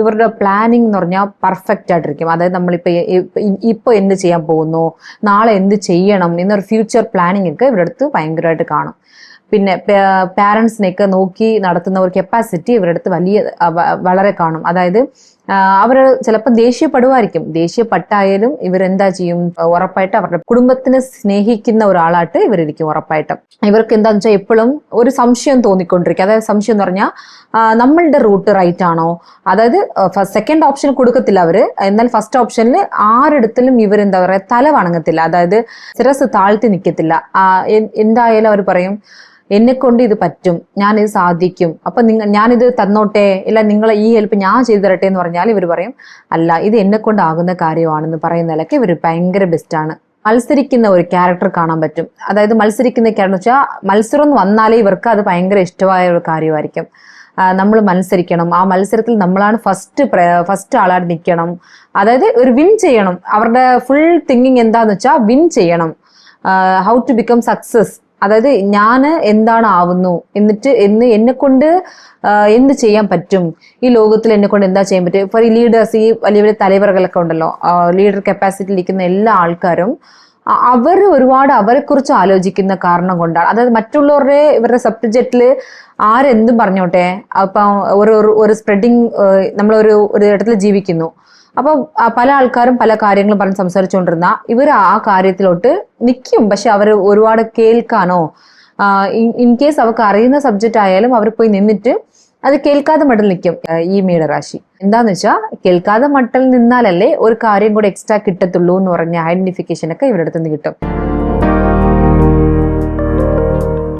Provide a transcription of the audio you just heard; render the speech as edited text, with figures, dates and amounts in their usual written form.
ഇവരുടെ പ്ലാനിങ് എന്ന് പറഞ്ഞാൽ പെർഫെക്റ്റ് ആയിട്ടിരിക്കും. അതായത് ഇപ്പൊ എന്ത് ചെയ്യാൻ പോകുന്നു, നാളെ എന്ത് ചെയ്യണം എന്നൊരു ഫ്യൂച്ചർ പ്ലാനിങ് ഒക്കെ ഇവരുടെ അടുത്ത് ഭയങ്കരമായിട്ട് കാണും. പിന്നെ പാരൻസിനെയൊക്കെ നോക്കി നടത്തുന്ന ഒരു കപ്പാസിറ്റി ഇവരുടെ അടുത്ത് വളരെ കാണും. അതായത് അവർ ചിലപ്പോൾ ദേഷ്യപ്പെടുമായിരിക്കും. ദേഷ്യപ്പെട്ടായാലും ഇവരെന്താ ചെയ്യും, ഉറപ്പായിട്ട് അവരുടെ കുടുംബത്തിനെ സ്നേഹിക്കുന്ന ഒരാളായിട്ട് ഇവരിക്കും ഉറപ്പായിട്ടും. ഇവർക്ക് എന്താണെന്ന് വെച്ചാൽ എപ്പോഴും ഒരു സംശയം തോന്നിക്കൊണ്ടിരിക്കും. അതായത് സംശയം എന്ന് പറഞ്ഞാൽ നമ്മളുടെ റൂട്ട് റൈറ്റ് ആണോ, അതായത് സെക്കൻഡ് ഓപ്ഷൻ കൊടുക്കത്തില്ല അവര്. എന്നാൽ ഫസ്റ്റ് ഓപ്ഷനിൽ ആരെടുത്തിലും ഇവരെന്താ പറയുക, തല വണങ്ങത്തില്ല. അതായത് ശിരസ് താഴ്ത്തി നിൽക്കത്തില്ല. എന്തായാലും അവർ പറയും എന്നെ കൊണ്ട് ഇത് പറ്റും, ഞാനിത് സാധിക്കും, അപ്പൊ ഞാനിത് തന്നോട്ടെ, ഇല്ല നിങ്ങൾ ഈ ഹെൽപ്പ് ഞാൻ ചെയ്തു തരട്ടെ എന്ന് പറഞ്ഞാൽ ഇവർ പറയും അല്ല, ഇത് എന്നെ കൊണ്ടാകുന്ന കാര്യമാണെന്ന് പറയുന്നതിലൊക്കെ ഇവർ ഭയങ്കര ബെസ്റ്റാണ്. മത്സരിക്കുന്ന ഒരു ക്യാരക്ടർ കാണാൻ പറ്റും. അതായത് മത്സരിക്കുന്ന ക്യാരക്ടർ വെച്ചാൽ മത്സരം എന്ന് വന്നാലേ ഇവർക്ക് അത് ഭയങ്കര ഇഷ്ടമായ ഒരു കാര്യമായിരിക്കും. നമ്മൾ മത്സരിക്കണം, ആ മത്സരത്തിൽ നമ്മളാണ് ഫസ്റ്റ് ആളായിട്ട് നിൽക്കണം. അതായത് ഒരു വിൻ ചെയ്യണം. അവരുടെ ഫുൾ തിങ്കിങ് എന്താന്ന് വെച്ചാൽ വിൻ ചെയ്യണം, ഹൗ ടു ബിക്കം സക്സസ്. അതായത് ഞാൻ എന്താണ് ആവുന്നു, എന്നിട്ട് എന്നെ കൊണ്ട് എന്ത് ചെയ്യാൻ പറ്റും, ഈ ലോകത്തിൽ എന്നെ കൊണ്ട് എന്താ ചെയ്യാൻ പറ്റും. ഇപ്പോൾ ഈ ലീഡേഴ്സ്, ഈ വലിയ വലിയ തലവറുകളൊക്കെ ഉണ്ടല്ലോ, ലീഡർ കപ്പാസിറ്റിയിൽ ഇരിക്കുന്ന എല്ലാ ആൾക്കാരും അവർ ഒരുപാട് അവരെക്കുറിച്ച് ആലോചിക്കുന്ന കാരണം കൊണ്ടാണ്. അതായത് ഇവരുടെ സബ്ജക്റ്റില് ആരെന്തും പറഞ്ഞോട്ടെ, അപ്പം ഒരു സ്പ്രെഡിങ്, നമ്മളൊരു ഇടത്തിൽ ജീവിക്കുന്നു. അപ്പൊ പല ആൾക്കാരും പല കാര്യങ്ങളും പറഞ്ഞ് സംസാരിച്ചുകൊണ്ടിരുന്ന ഇവർ ആ കാര്യത്തിലോട്ട് നിൽക്കും. പക്ഷെ അവർ ഒരുപാട് കേൾക്കാനോ, ഇൻ കേസ് അവർക്ക് അറിയുന്ന സബ്ജക്റ്റ് ആയാലും അവർ പോയി നിന്നിട്ട് അത് കേൾക്കാതെ മട്ടിൽ നിൽക്കും. ഈ മീനരാശി എന്താന്ന് വെച്ചാൽ കേൾക്കാതെ മട്ടിൽ നിന്നാലല്ലേ ഒരു കാര്യം കൂടെ എക്സ്ട്രാ കിട്ടത്തുള്ളൂ എന്ന് പറഞ്ഞ ഐഡന്റിഫിക്കേഷൻ ഒക്കെ ഇവരുടെ അടുത്ത് നിന്ന് കിട്ടും.